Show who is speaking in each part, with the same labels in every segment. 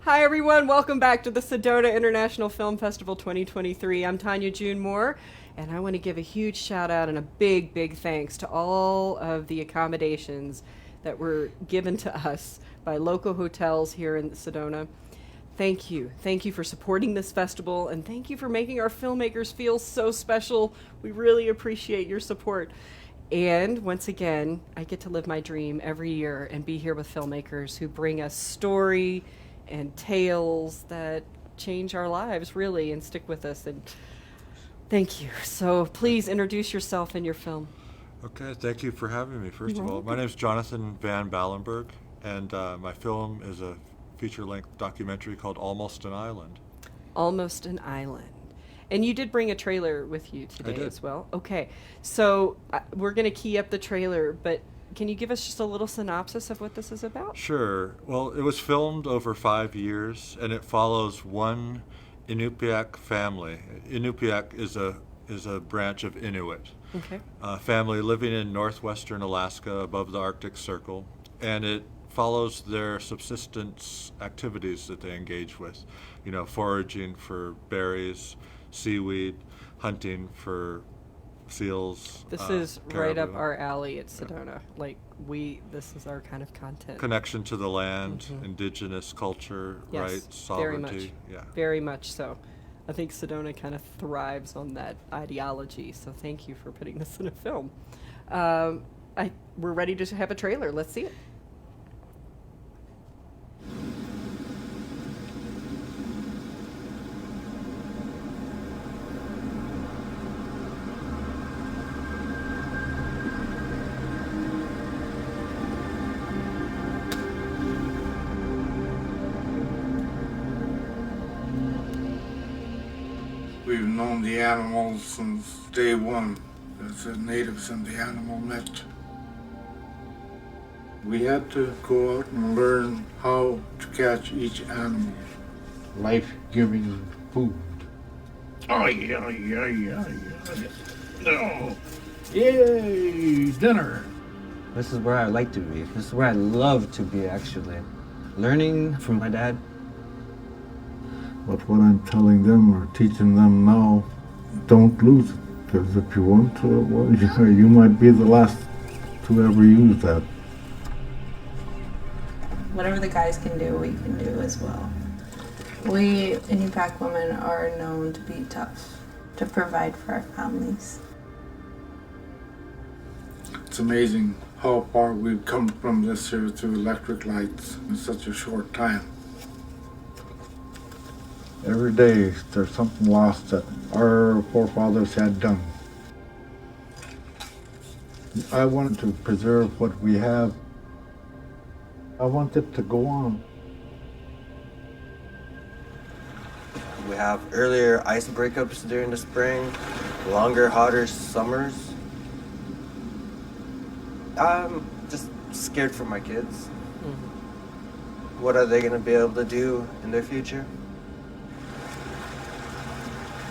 Speaker 1: Hi everyone, welcome back to the Sedona International Film Festival 2023. I'm Tonya June Moore, and I want to give a huge shout out and a big thanks to all of the accommodations that were given to us by local hotels here in Sedona. Thank you. Thank you for supporting this festival, and thank you for making our filmmakers feel so special. We really appreciate your support. And once again, I get to live my dream every year and be here with filmmakers who bring us story and tales that change our lives, really, and stick with us. And thank you. So please introduce yourself and your film.
Speaker 2: Okay, thank you for having me, first
Speaker 1: You're
Speaker 2: of all.
Speaker 1: welcome.
Speaker 2: My name is Jonathan VanBallenbergie, and my film is a feature-length documentary called Almost an Island.
Speaker 1: Almost an Island. And you did bring a trailer with you today
Speaker 2: did.
Speaker 1: as well? Okay. So we're going to key up the trailer, but can you give us just a little synopsis of what this is about?
Speaker 2: Sure. Well, it was filmed over 5 years, and it follows one Inupiaq family. Inupiaq is a branch of Inuit.
Speaker 1: Okay.
Speaker 2: A family living in northwestern Alaska above the Arctic Circle, and it follows their subsistence activities that they engage with. You know, foraging for berries, seaweed, hunting for seals.
Speaker 1: This is right up
Speaker 2: caribou.
Speaker 1: our alley at Sedona. Like, this is our kind of content.
Speaker 2: Connection to the land,
Speaker 1: Mhm.
Speaker 2: indigenous culture,
Speaker 1: Yes,
Speaker 2: rights,
Speaker 1: very much.
Speaker 2: sovereignty. Yeah.
Speaker 1: Very much so. I think Sedona kind of thrives on that ideology, so thank you for putting this in a film. We're ready to have a trailer. Let's see it.
Speaker 3: We've known the animals since day one, as the natives and the animal met. We had to go out and learn how to catch each animal. Life-giving food.
Speaker 4: Oh, yeah. No. Yay, dinner.
Speaker 5: This is where I like to be. This is where I love to be, actually. Learning from my dad.
Speaker 3: But what I'm telling them or teaching them now, don't lose it. Because if you want to, well, you might be the last to ever use that.
Speaker 6: Whatever the guys can do, we can do as well. We Inupiaq women are known to be tough, to provide for our families.
Speaker 3: It's amazing how far we've come from this here to electric lights in such a short time. Every day there's something lost that our forefathers had done. I wanted to preserve what we have. I want it to go on.
Speaker 5: We have earlier ice breakups during the spring, longer, hotter summers. I'm just scared for my kids. What are they going to be able to do in their future?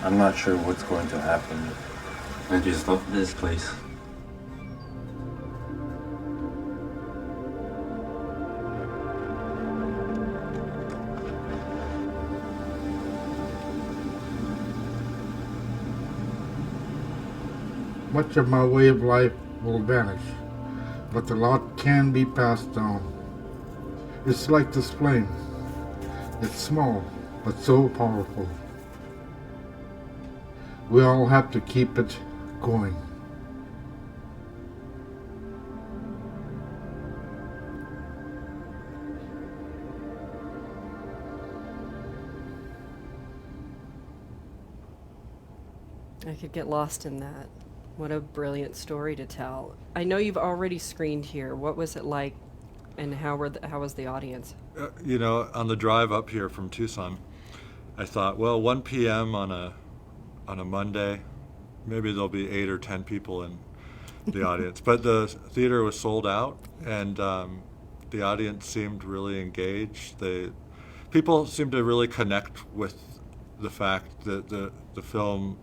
Speaker 7: I'm not sure what's going to happen. I just love this place.
Speaker 3: Much of my way of life will vanish, but a lot can be passed down. It's like this flame. It's small, but so powerful. We all have to keep it going.
Speaker 1: I could get lost in that. What a brilliant story to tell. I know you've already screened here. What was it like, and how was the audience?
Speaker 2: You know, on the drive up here from Tucson, I thought, well, 1 p.m. on a Monday, maybe there'll be 8 or 10 people in the audience. But the theater was sold out, and the audience seemed really engaged. People seemed to really connect with the fact that the film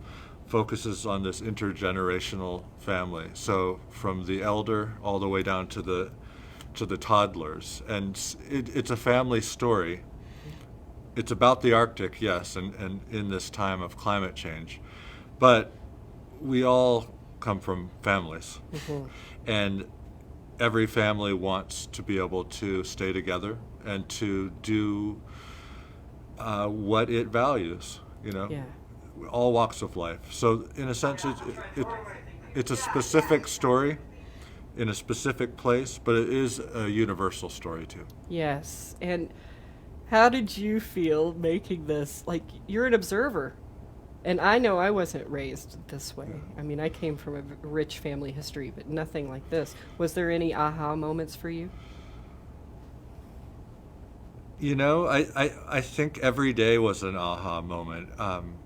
Speaker 2: focuses on this intergenerational family. So from the elder all the way down to the toddlers, and it's a family story. it's about the Arctic, yes, and in this time of climate change. But we all come from families. And every family wants to be able to stay together and to do what it values, you know,
Speaker 1: Yeah.
Speaker 2: all walks of life. So in a sense, it's a specific story in a specific place, but it is a universal story too.
Speaker 1: Yes. And how did you feel making this? Like, you're an observer. And I know I wasn't raised this way. I mean, I came from a rich family history, but nothing like this. Was there any aha moments for you?
Speaker 2: You know, I think every day was an aha moment.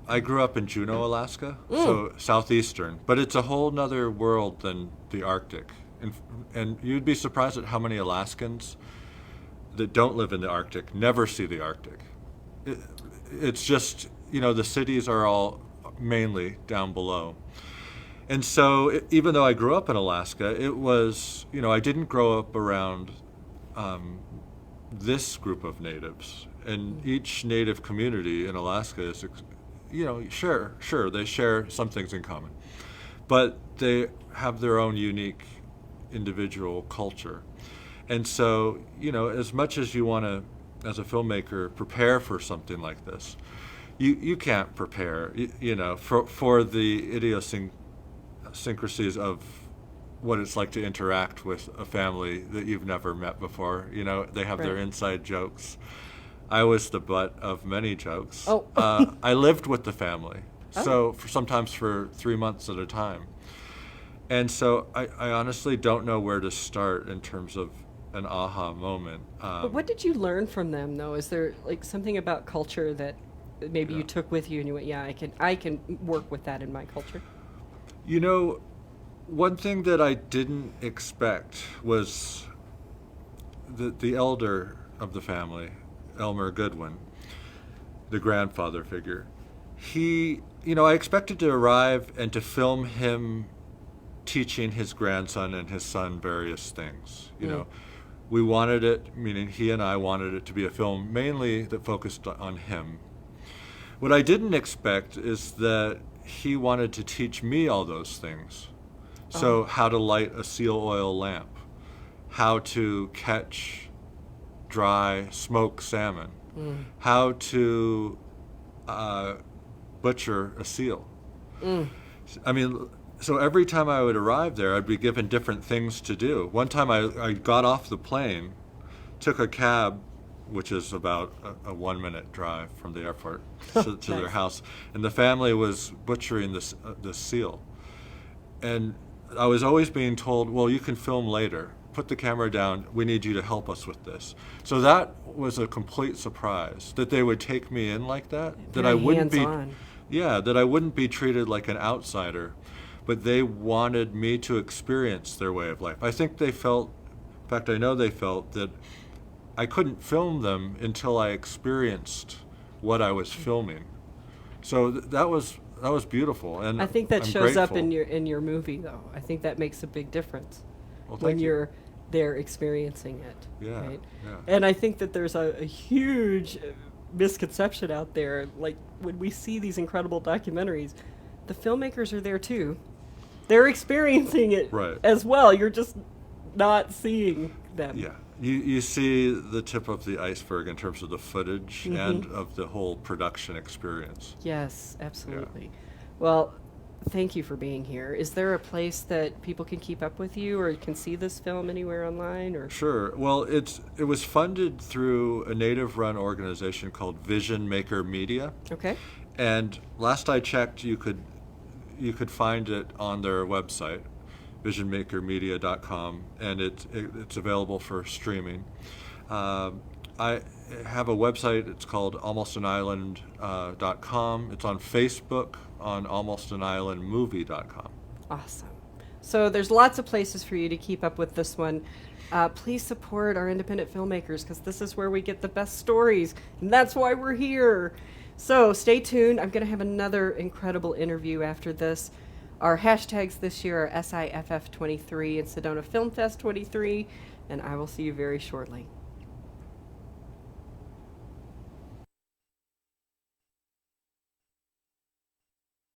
Speaker 2: I grew up in Juneau, Alaska, so southeastern, but it's a whole nother world than the Arctic. And you'd be surprised at how many Alaskans that don't live in the Arctic never see the Arctic. It's just, you know, the cities are all mainly down below. And so even though I grew up in Alaska, it was, you know, I didn't grow up around this group of natives. And each native community in Alaska is, you know, sure, they share some things in common. But they have their own unique individual culture. And so, you know, as much as you want to, as a filmmaker, prepare for something like this, you can't prepare, you know, for the idiosyncrasies of what it's like to interact with a family that you've never met before. You know, they have their inside jokes. I was the butt of many jokes.
Speaker 1: Oh.
Speaker 2: I lived with the family, so sometimes for 3 months at a time. And so I honestly don't know where to start in terms of an aha moment.
Speaker 1: But what did you learn from them, though? Is there like something about culture that maybe you took with you and you went, yeah, I can work with that in my culture?
Speaker 2: You know, one thing that I didn't expect was the elder of the family, Elmer Goodwin, the grandfather figure. He, you know, I expected to arrive and to film him teaching his grandson and his son various things. You know, we wanted it, meaning he and I wanted it to be a film mainly that focused on him. What I didn't expect is that he wanted to teach me all those things. So how to light a seal oil lamp, how to catch dry smoked salmon, how to butcher a seal. I mean, so every time I would arrive there, I'd be given different things to do. One time I got off the plane, took a cab, which is about a 1 minute drive from the airport to their house, and the family was butchering this seal. And I was always being told, well, you can film later. Put the camera down. We need you to help us with this. So that was a complete surprise, that they would take me in like that. That I wouldn't be, that I wouldn't be treated like an outsider, but they wanted me to experience their way of life. I think they felt, in fact, I know they felt that I couldn't film them until I experienced what I was filming. So that was beautiful, and
Speaker 1: I think that
Speaker 2: I'm
Speaker 1: shows up
Speaker 2: grateful.
Speaker 1: in your movie, though. I think that makes a big difference
Speaker 2: Well,
Speaker 1: when
Speaker 2: thank you.
Speaker 1: you're there experiencing it.
Speaker 2: Yeah,
Speaker 1: Right?
Speaker 2: yeah.
Speaker 1: And I think that there's a huge misconception out there. Like, when we see these incredible documentaries, the filmmakers are there too. They're experiencing it as well. You're just not seeing them.
Speaker 2: Yeah. You see the tip of the iceberg in terms of the footage and of the whole production experience.
Speaker 1: Yes, absolutely. Well, thank you for being here. Is there a place that people can keep up with you or can see this film anywhere online? Or
Speaker 2: Sure. Well, it was funded through a native-run organization called Vision Maker Media.
Speaker 1: Okay.
Speaker 2: And last I checked, you could find it on their website, visionmakermedia.com, and it's available for streaming. I have a website. It's called almostanisland.com. It's on Facebook on almostanislandmovie.com.
Speaker 1: Awesome. So there's lots of places for you to keep up with this one. Please support our independent filmmakers, because this is where we get the best stories, and that's why we're here. So stay tuned. I'm going to have another incredible interview after this. Our hashtags this year are SIFF23 and Sedona Film Fest 23, and I will see you very shortly.